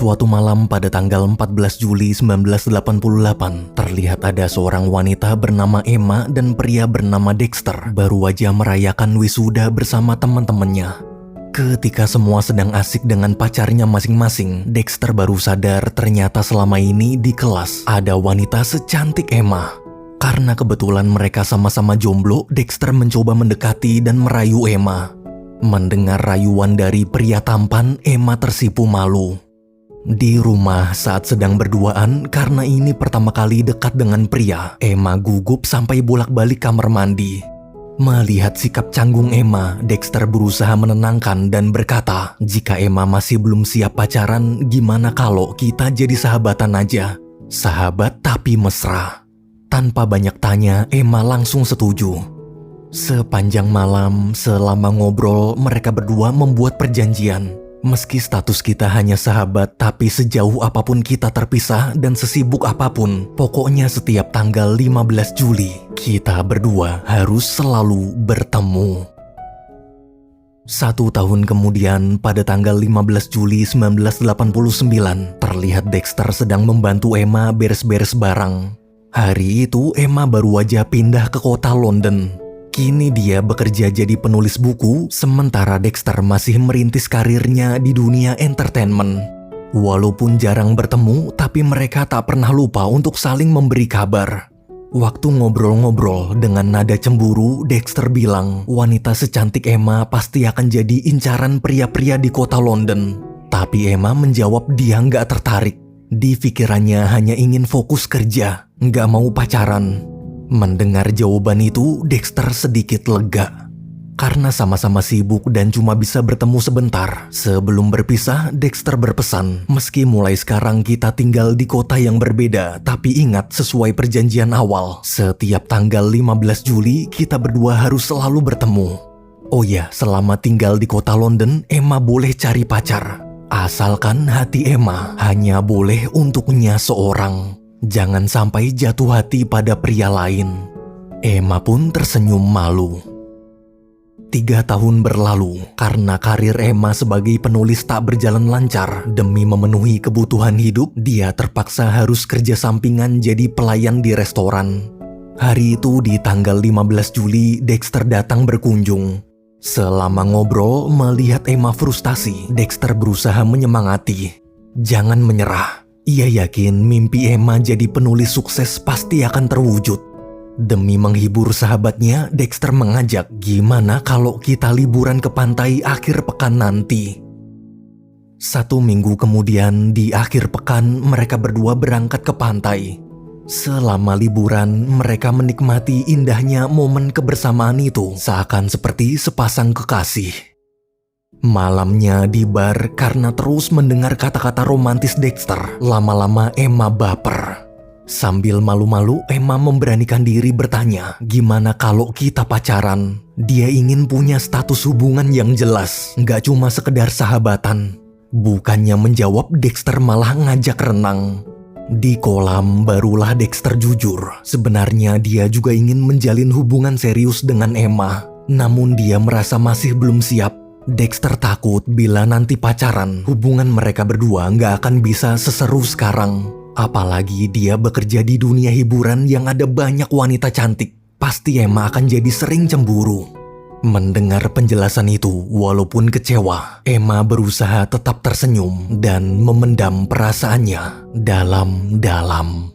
Suatu malam pada tanggal 14 Juli 1988, terlihat ada seorang wanita bernama Emma dan pria bernama Dexter baru aja merayakan wisuda bersama teman-temannya. Ketika semua sedang asik dengan pacarnya masing-masing, Dexter baru sadar ternyata selama ini di kelas ada wanita secantik Emma. Karena kebetulan mereka sama-sama jomblo, Dexter mencoba mendekati dan merayu Emma. Mendengar rayuan dari pria tampan, Emma tersipu malu. Di rumah saat sedang berduaan, karena ini pertama kali dekat dengan pria, Emma gugup sampai bolak-balik kamar mandi. Melihat sikap canggung Emma, Dexter berusaha menenangkan dan berkata, "Jika Emma masih belum siap pacaran, gimana kalau kita jadi sahabatan aja? Sahabat tapi mesra." Tanpa banyak tanya, Emma langsung setuju. Sepanjang malam, selama ngobrol, mereka berdua membuat perjanjian. Meski status kita hanya sahabat, tapi sejauh apapun kita terpisah dan sesibuk apapun, pokoknya setiap tanggal 15 Juli, kita berdua harus selalu bertemu. 1 tahun kemudian, pada tanggal 15 Juli 1989, terlihat Dexter sedang membantu Emma beres-beres barang. Hari itu, Emma baru aja pindah ke kota London. Kini dia bekerja jadi penulis buku, sementara Dexter masih merintis karirnya di dunia entertainment. Walaupun jarang bertemu, tapi mereka tak pernah lupa untuk saling memberi kabar. Waktu ngobrol-ngobrol dengan nada cemburu, Dexter bilang wanita secantik Emma pasti akan jadi incaran pria-pria di kota London. Tapi Emma menjawab dia nggak tertarik. Di pikirannya hanya ingin fokus kerja, nggak mau pacaran. Mendengar jawaban itu, Dexter sedikit lega. Karena sama-sama sibuk dan cuma bisa bertemu sebentar, sebelum berpisah, Dexter berpesan, "Meski mulai sekarang kita tinggal di kota yang berbeda, tapi ingat sesuai perjanjian awal, setiap tanggal 15 Juli kita berdua harus selalu bertemu. Oh ya, selama tinggal di kota London, Emma boleh cari pacar. Asalkan hati Emma hanya boleh untuknya seorang. Jangan sampai jatuh hati pada pria lain." Emma pun tersenyum malu. 3 tahun berlalu, karena karir Emma sebagai penulis tak berjalan lancar. Demi memenuhi kebutuhan hidup, dia terpaksa harus kerja sampingan jadi pelayan di restoran. Hari itu di tanggal 15 Juli, Dexter datang berkunjung. Selama ngobrol, melihat Emma frustasi, Dexter berusaha menyemangati. "Jangan menyerah. Ia yakin mimpi Emma jadi penulis sukses pasti akan terwujud." Demi menghibur sahabatnya, Dexter mengajak, "Gimana kalau kita liburan ke pantai akhir pekan nanti?" 1 minggu kemudian, di akhir pekan, mereka berdua berangkat ke pantai. Selama liburan, mereka menikmati indahnya momen kebersamaan itu, seakan seperti sepasang kekasih. Malamnya di bar, karena terus mendengar kata-kata romantis Dexter, lama-lama Emma baper. Sambil malu-malu, Emma memberanikan diri bertanya, "Gimana kalau kita pacaran?" Dia ingin punya status hubungan yang jelas, gak cuma sekedar sahabatan. Bukannya menjawab, Dexter malah ngajak renang. Di kolam, barulah Dexter jujur. Sebenarnya dia juga ingin menjalin hubungan serius dengan Emma. Namun dia merasa masih belum siap. Dexter takut bila nanti pacaran, hubungan mereka berdua nggak akan bisa seseru sekarang. Apalagi dia bekerja di dunia hiburan yang ada banyak wanita cantik. Pasti Emma akan jadi sering cemburu. Mendengar penjelasan itu, walaupun kecewa, Emma berusaha tetap tersenyum dan memendam perasaannya dalam-dalam.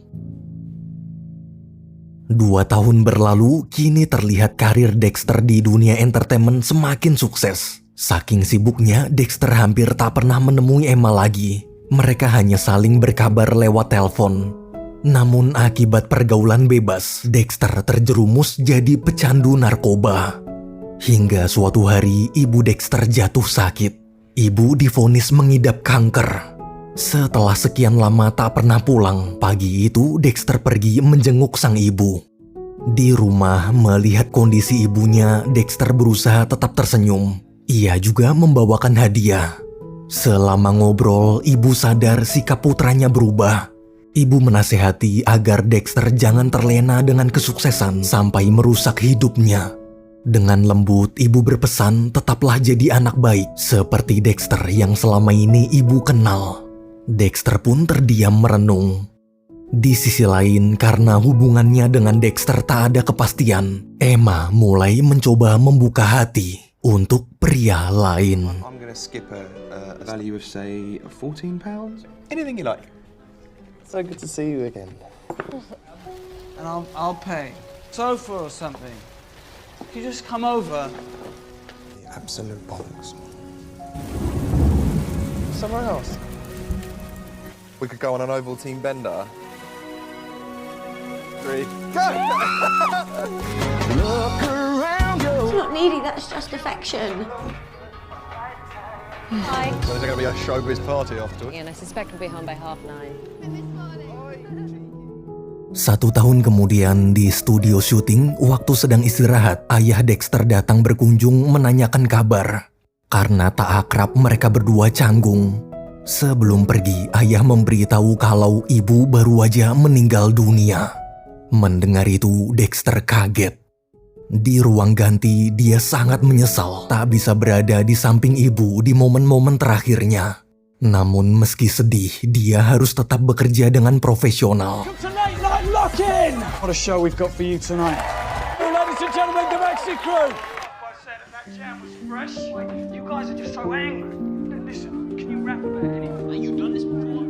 2 tahun berlalu, kini terlihat karir Dexter di dunia entertainment semakin sukses. Saking sibuknya, Dexter hampir tak pernah menemui Emma lagi. Mereka hanya saling berkabar lewat telepon. Namun akibat pergaulan bebas, Dexter terjerumus jadi pecandu narkoba. Hingga suatu hari, ibu Dexter jatuh sakit. Ibu divonis mengidap kanker. Setelah sekian lama tak pernah pulang, pagi itu Dexter pergi menjenguk sang ibu. Di rumah, melihat kondisi ibunya, Dexter berusaha tetap tersenyum. Ia juga membawakan hadiah. Selama ngobrol, ibu sadar sikap putranya berubah. Ibu menasehati agar Dexter jangan terlena dengan kesuksesan sampai merusak hidupnya. Dengan lembut, ibu berpesan tetaplah jadi anak baik seperti Dexter yang selama ini ibu kenal. Dexter pun terdiam merenung. Di sisi lain, karena hubungannya dengan Dexter tak ada kepastian, Emma mulai mencoba membuka hati untuk pria lain. I'm gonna skip a value of say £14. Anything you like. So good to see you again. And I'll pay. Sofa or something. Can you just come over? The absolute bollocks. Somewhere else. We could go on an Ovaltine bender. 3, go! It's not needy, that's just affection. Hi. So there's going to be a showbiz party afterwards. And I suspect we'll be home by 9:30. 1 tahun kemudian di studio syuting, waktu sedang istirahat, ayah Dexter datang berkunjung menanyakan kabar. Karena tak akrab, mereka berdua canggung. Sebelum pergi, ayah memberitahu kalau ibu baru aja meninggal dunia. Mendengar itu, Dexter kaget. Di ruang ganti, dia sangat menyesal tak bisa berada di samping ibu di momen-momen terakhirnya. Namun meski sedih, dia harus tetap bekerja dengan profesional. Tonight, like locking! What a show we've got for you tonight. Ladies and gentlemen, the Maxi crew! I said that jam was fresh. You guys are just so angry. Listen, can you rap about anything? Like you've done this before?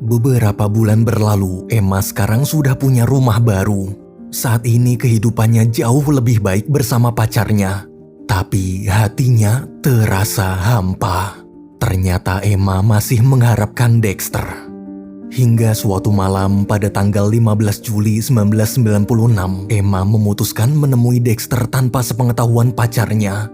Beberapa bulan berlalu, Emma sekarang sudah punya rumah baru. Saat ini kehidupannya jauh lebih baik bersama pacarnya. Tapi hatinya terasa hampa. Ternyata Emma masih mengharapkan Dexter. Hingga suatu malam pada tanggal 15 Juli 1996, Emma memutuskan menemui Dexter tanpa sepengetahuan pacarnya.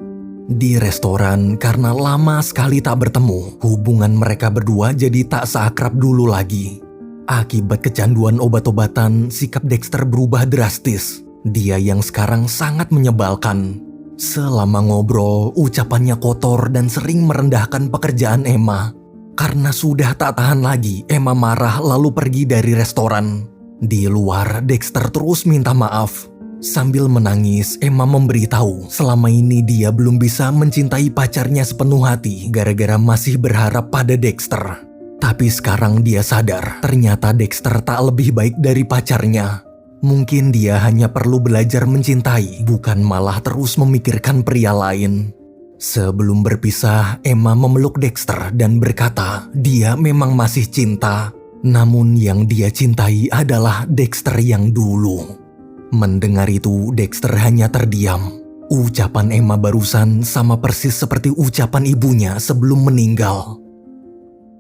Di restoran, karena lama sekali tak bertemu, hubungan mereka berdua jadi tak seakrab dulu lagi. Akibat kecanduan obat-obatan, sikap Dexter berubah drastis. Dia yang sekarang sangat menyebalkan. Selama ngobrol, ucapannya kotor dan sering merendahkan pekerjaan Emma. Karena sudah tak tahan lagi, Emma marah lalu pergi dari restoran. Di luar, Dexter terus minta maaf. Sambil menangis, Emma memberitahu selama ini dia belum bisa mencintai pacarnya sepenuh hati gara-gara masih berharap pada Dexter. Tapi sekarang dia sadar ternyata Dexter tak lebih baik dari pacarnya. Mungkin dia hanya perlu belajar mencintai, bukan malah terus memikirkan pria lain. Sebelum berpisah, Emma memeluk Dexter dan berkata dia memang masih cinta. Namun yang dia cintai adalah Dexter yang dulu. Mendengar itu, Dexter hanya terdiam. Ucapan Emma barusan sama persis seperti ucapan ibunya sebelum meninggal.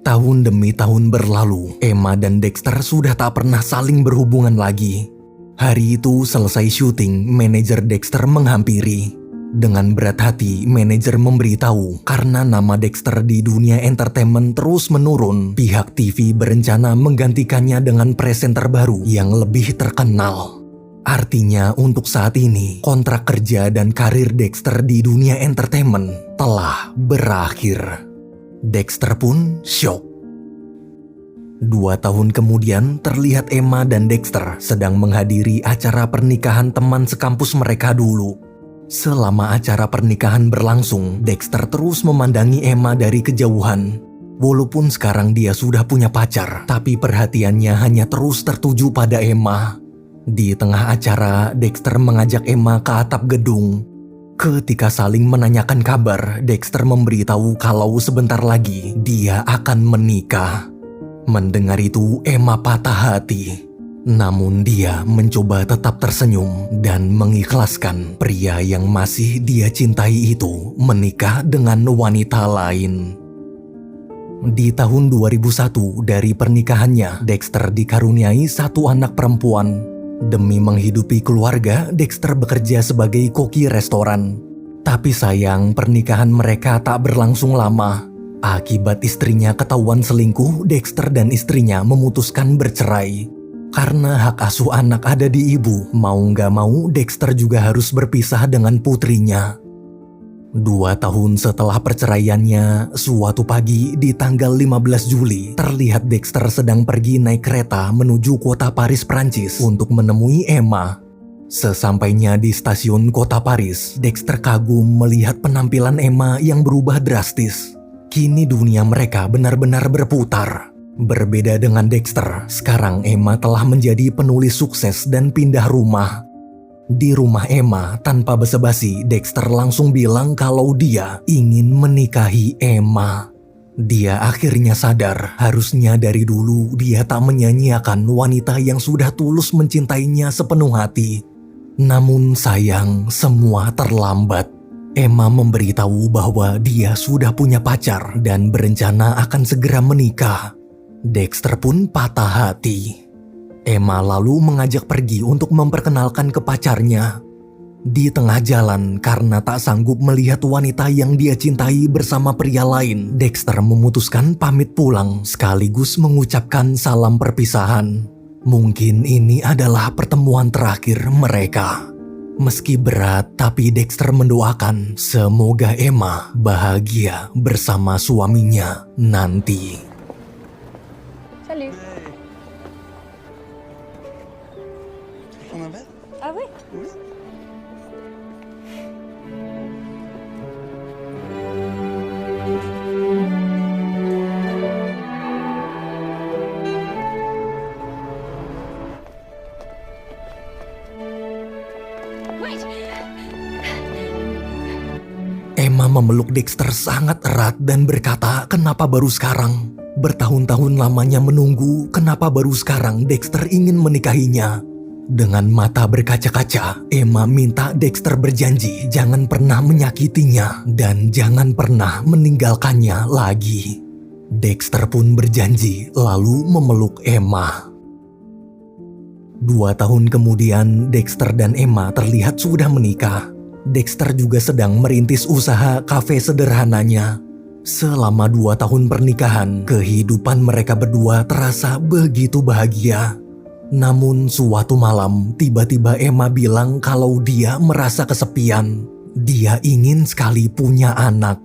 Tahun demi tahun berlalu, Emma dan Dexter sudah tak pernah saling berhubungan lagi. Hari itu selesai syuting, manajer Dexter menghampiri. Dengan berat hati, manajer memberitahu karena nama Dexter di dunia entertainment terus menurun, pihak TV berencana menggantikannya dengan presenter baru yang lebih terkenal. Artinya untuk saat ini, kontrak kerja dan karir Dexter di dunia entertainment telah berakhir. Dexter pun syok. 2 tahun kemudian, terlihat Emma dan Dexter sedang menghadiri acara pernikahan teman sekampus mereka dulu. Selama acara pernikahan berlangsung, Dexter terus memandangi Emma dari kejauhan. Walaupun sekarang dia sudah punya pacar, tapi perhatiannya hanya terus tertuju pada Emma. Di tengah acara, Dexter mengajak Emma ke atap gedung. Ketika saling menanyakan kabar, Dexter memberitahu kalau sebentar lagi dia akan menikah. Mendengar itu, Emma patah hati. Namun dia mencoba tetap tersenyum dan mengikhlaskan pria yang masih dia cintai itu menikah dengan wanita lain. Di tahun 2001, dari pernikahannya, Dexter dikaruniai 1 anak perempuan. Demi menghidupi keluarga, Dexter bekerja sebagai koki restoran. Tapi sayang, pernikahan mereka tak berlangsung lama. Akibat istrinya ketahuan selingkuh, Dexter dan istrinya memutuskan bercerai. Karena hak asuh anak ada di ibu, mau gak mau Dexter juga harus berpisah dengan putrinya. 2 tahun setelah perceraiannya, suatu pagi di tanggal 15 Juli, terlihat Dexter sedang pergi naik kereta menuju kota Paris, Prancis untuk menemui Emma. Sesampainya di stasiun kota Paris, Dexter kagum melihat penampilan Emma yang berubah drastis. Kini dunia mereka benar-benar berputar. Berbeda dengan Dexter, sekarang Emma telah menjadi penulis sukses dan pindah rumah. Di rumah Emma, tanpa basa-basi, Dexter langsung bilang kalau dia ingin menikahi Emma. Dia akhirnya sadar, harusnya dari dulu dia tak menyanyiakan wanita yang sudah tulus mencintainya sepenuh hati. Namun sayang, semua terlambat. Emma memberitahu bahwa dia sudah punya pacar dan berencana akan segera menikah. Dexter pun patah hati. Emma lalu mengajak pergi untuk memperkenalkan ke pacarnya. Di tengah jalan, karena tak sanggup melihat wanita yang dia cintai bersama pria lain, Dexter memutuskan pamit pulang sekaligus mengucapkan salam perpisahan. Mungkin ini adalah pertemuan terakhir mereka. Meski berat, tapi Dexter mendoakan semoga Emma bahagia bersama suaminya nanti. Salut. On a bed? Ah oui? Wait! Emma memeluk Dexter sangat erat dan berkata, kenapa baru sekarang? Bertahun-tahun lamanya menunggu, kenapa baru sekarang Dexter ingin menikahinya? Dengan mata berkaca-kaca, Emma minta Dexter berjanji jangan pernah menyakitinya dan jangan pernah meninggalkannya lagi. Dexter pun berjanji lalu memeluk Emma. 2 tahun kemudian, Dexter dan Emma terlihat sudah menikah. Dexter juga sedang merintis usaha kafe sederhananya. Selama 2 tahun pernikahan, kehidupan mereka berdua terasa begitu bahagia. Namun suatu malam, tiba-tiba Emma bilang kalau dia merasa kesepian. Dia ingin sekali punya anak.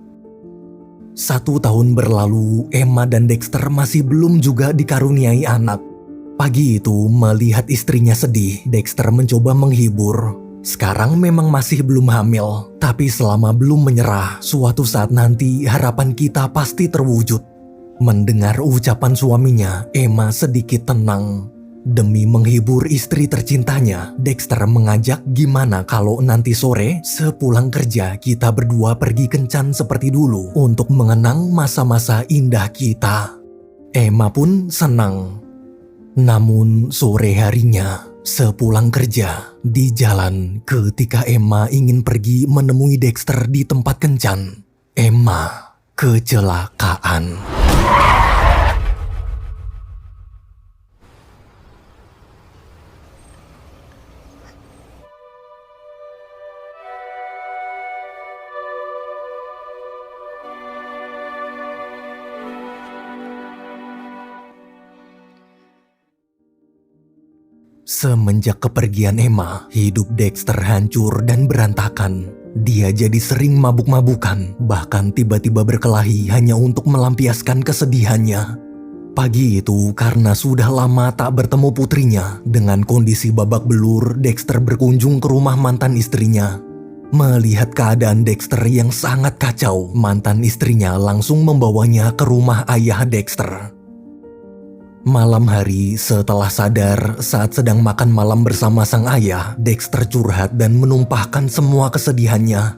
1 tahun berlalu, Emma dan Dexter masih belum juga dikaruniai anak. Pagi itu, melihat istrinya sedih, Dexter mencoba menghibur. Sekarang memang masih belum hamil, tapi selama belum menyerah, suatu saat nanti harapan kita pasti terwujud. Mendengar ucapan suaminya, Emma sedikit tenang. Demi menghibur istri tercintanya, Dexter mengajak gimana kalau nanti sore sepulang kerja kita berdua pergi kencan seperti dulu untuk mengenang masa-masa indah kita. Emma pun senang. Namun sore harinya, sepulang kerja, di jalan ketika Emma ingin pergi menemui Dexter di tempat kencan, Emma kecelakaan. Semenjak kepergian Emma, hidup Dexter hancur dan berantakan. Dia jadi sering mabuk-mabukan, bahkan tiba-tiba berkelahi hanya untuk melampiaskan kesedihannya. Pagi itu, karena sudah lama tak bertemu putrinya, dengan kondisi babak belur, Dexter berkunjung ke rumah mantan istrinya. Melihat keadaan Dexter yang sangat kacau, mantan istrinya langsung membawanya ke rumah ayah Dexter. Malam hari, setelah sadar saat sedang makan malam bersama sang ayah, Dexter curhat dan menumpahkan semua kesedihannya.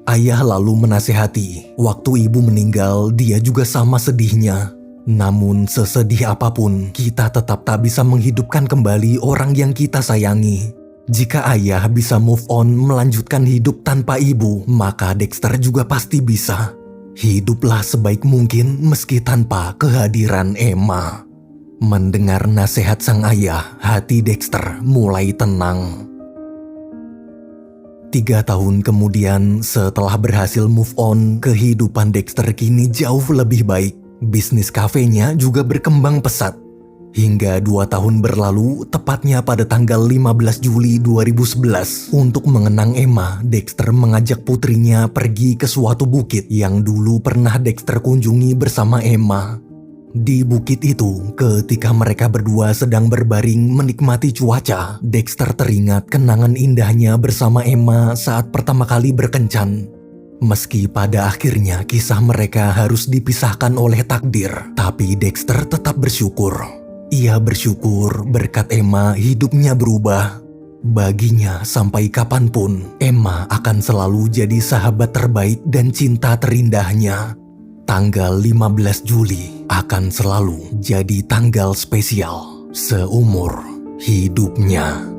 Ayah lalu menasehati, waktu ibu meninggal dia juga sama sedihnya. Namun sesedih apapun, kita tetap tak bisa menghidupkan kembali orang yang kita sayangi. Jika ayah bisa move on melanjutkan hidup tanpa ibu, maka Dexter juga pasti bisa. Hiduplah sebaik mungkin meski tanpa kehadiran Emma. Mendengar nasihat sang ayah, hati Dexter mulai tenang. 3 tahun kemudian, setelah berhasil move on, kehidupan Dexter kini jauh lebih baik. Bisnis kafenya juga berkembang pesat. Hingga 2 tahun berlalu, tepatnya pada tanggal 15 Juli 2011, untuk mengenang Emma, Dexter mengajak putrinya pergi ke suatu bukit yang dulu pernah Dexter kunjungi bersama Emma. Di bukit itu, ketika mereka berdua sedang berbaring menikmati cuaca, Dexter teringat kenangan indahnya bersama Emma saat pertama kali berkencan. Meski pada akhirnya kisah mereka harus dipisahkan oleh takdir, tapi Dexter tetap bersyukur. Ia bersyukur berkat Emma hidupnya berubah. Baginya sampai kapanpun, Emma akan selalu jadi sahabat terbaik dan cinta terindahnya. Tanggal 15 Juli akan selalu jadi tanggal spesial seumur hidupnya.